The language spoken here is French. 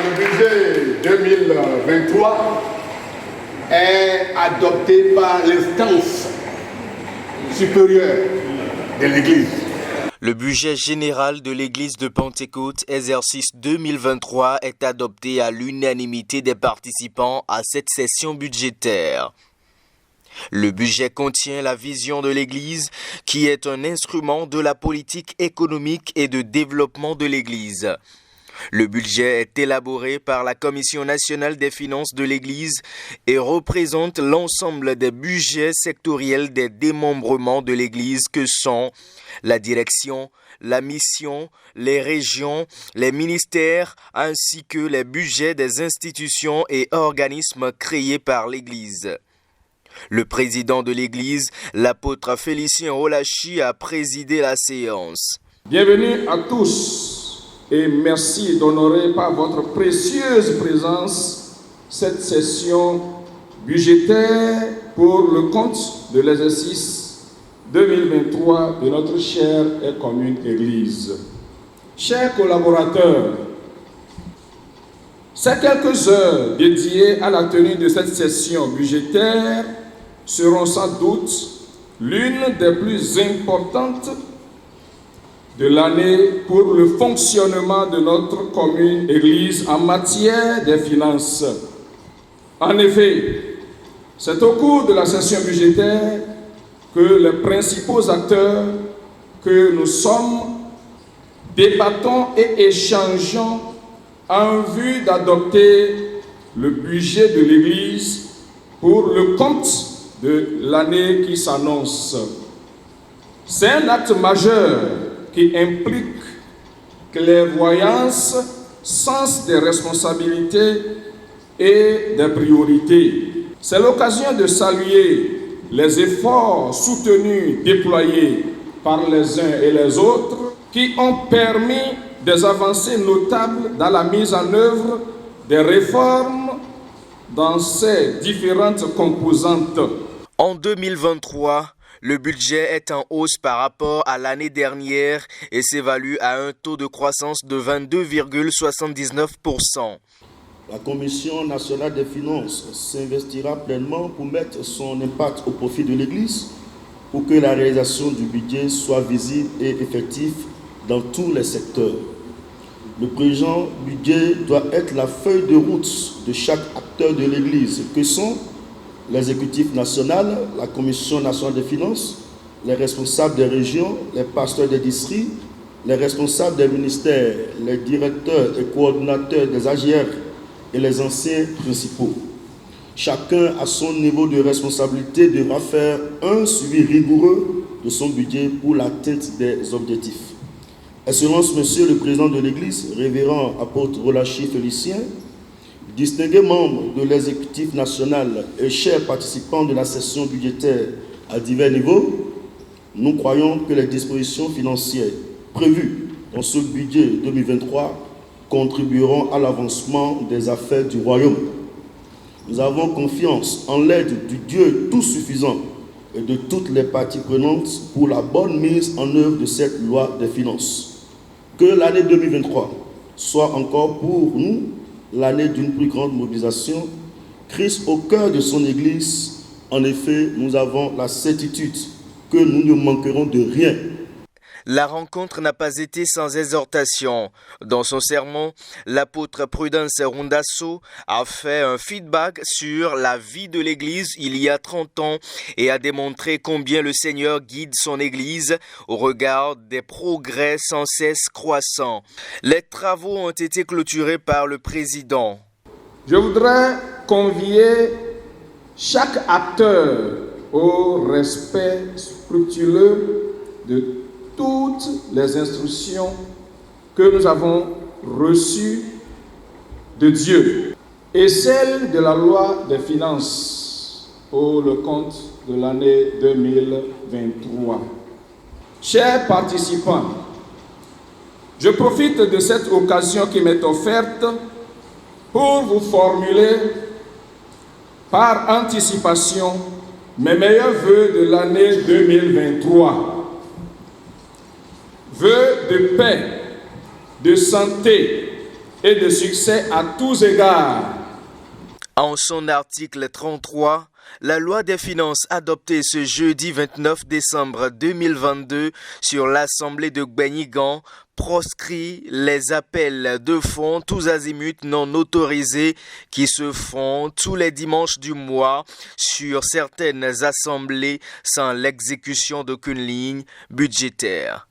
Le budget 2023 est adopté par l'instance supérieure de l'Église. Le budget général de l'Église de Pentecôte, exercice 2023, est adopté à l'unanimité des participants à cette session budgétaire. Le budget contient la vision de l'Église, qui est un instrument de la politique économique et de développement de l'Église. Le budget est élaboré par la Commission nationale des finances de l'Église et représente l'ensemble des budgets sectoriels des démembrements de l'Église que sont la direction, la mission, les régions, les ministères, ainsi que les budgets des institutions et organismes créés par l'Église. Le président de l'Église, l'apôtre Félicien Olachi, a présidé la séance. Bienvenue à tous. Et merci d'honorer par votre précieuse présence cette session budgétaire pour le compte de l'exercice 2023 de notre chère et commune Église. Chers collaborateurs, ces quelques heures dédiées à la tenue de cette session budgétaire seront sans doute l'une des plus importantes de l'année pour le fonctionnement de notre commune Église en matière des finances. En effet, c'est au cours de la session budgétaire que les principaux acteurs que nous sommes débattons et échangeons en vue d'adopter le budget de l'Église pour le compte de l'année qui s'annonce. C'est un acte majeur qui implique clairvoyance, sens des responsabilités et des priorités. C'est l'occasion de saluer les efforts soutenus déployés par les uns et les autres qui ont permis des avancées notables dans la mise en œuvre des réformes dans ces différentes composantes. En 2023, le budget est en hausse par rapport à l'année dernière et s'évalue à un taux de croissance de 22,79%. La Commission nationale des finances s'investira pleinement pour mettre son impact au profit de l'Église pour que la réalisation du budget soit visible et effective dans tous les secteurs. Le présent budget doit être la feuille de route de chaque acteur de l'Église, que sont l'exécutif national, la Commission nationale des finances, les responsables des régions, les pasteurs des districts, les responsables des ministères, les directeurs et coordonnateurs des AGR et les anciens principaux. Chacun, à son niveau de responsabilité, devra faire un suivi rigoureux de son budget pour l'atteinte des objectifs. Excellence, Monsieur le Président de l'Église, révérend apôtre Olachi Félicien, distingués membres de l'exécutif national et chers participants de la session budgétaire à divers niveaux, nous croyons que les dispositions financières prévues dans ce budget 2023 contribueront à l'avancement des affaires du royaume. Nous avons confiance en l'aide du Dieu tout suffisant et de toutes les parties prenantes pour la bonne mise en œuvre de cette loi des finances. Que l'année 2023 soit encore pour nous l'année d'une plus grande mobilisation, Christ au cœur de son Église. En effet, nous avons la certitude que nous ne manquerons de rien. La rencontre n'a pas été sans exhortation. Dans son sermon, l'apôtre Prudence Rundasso a fait un feedback sur la vie de l'Église il y a 30 ans et a démontré combien le Seigneur guide son Église au regard des progrès sans cesse croissants. Les travaux ont été clôturés par le président. Je voudrais convier chaque acteur au respect scrupuleux de toutes les instructions que nous avons reçues de Dieu et celles de la loi des finances pour le compte de l'année 2023. Chers participants, je profite de cette occasion qui m'est offerte pour vous formuler par anticipation mes meilleurs vœux de l'année 2023. Vœux de paix, de santé, et de succès à tous égards. En son article 33, la loi des finances adoptée ce jeudi 29 décembre 2022 sur l'Assemblée de Gbenigan proscrit les appels de fonds tous azimuts non autorisés qui se font tous les dimanches du mois sur certaines assemblées sans l'exécution d'aucune ligne budgétaire.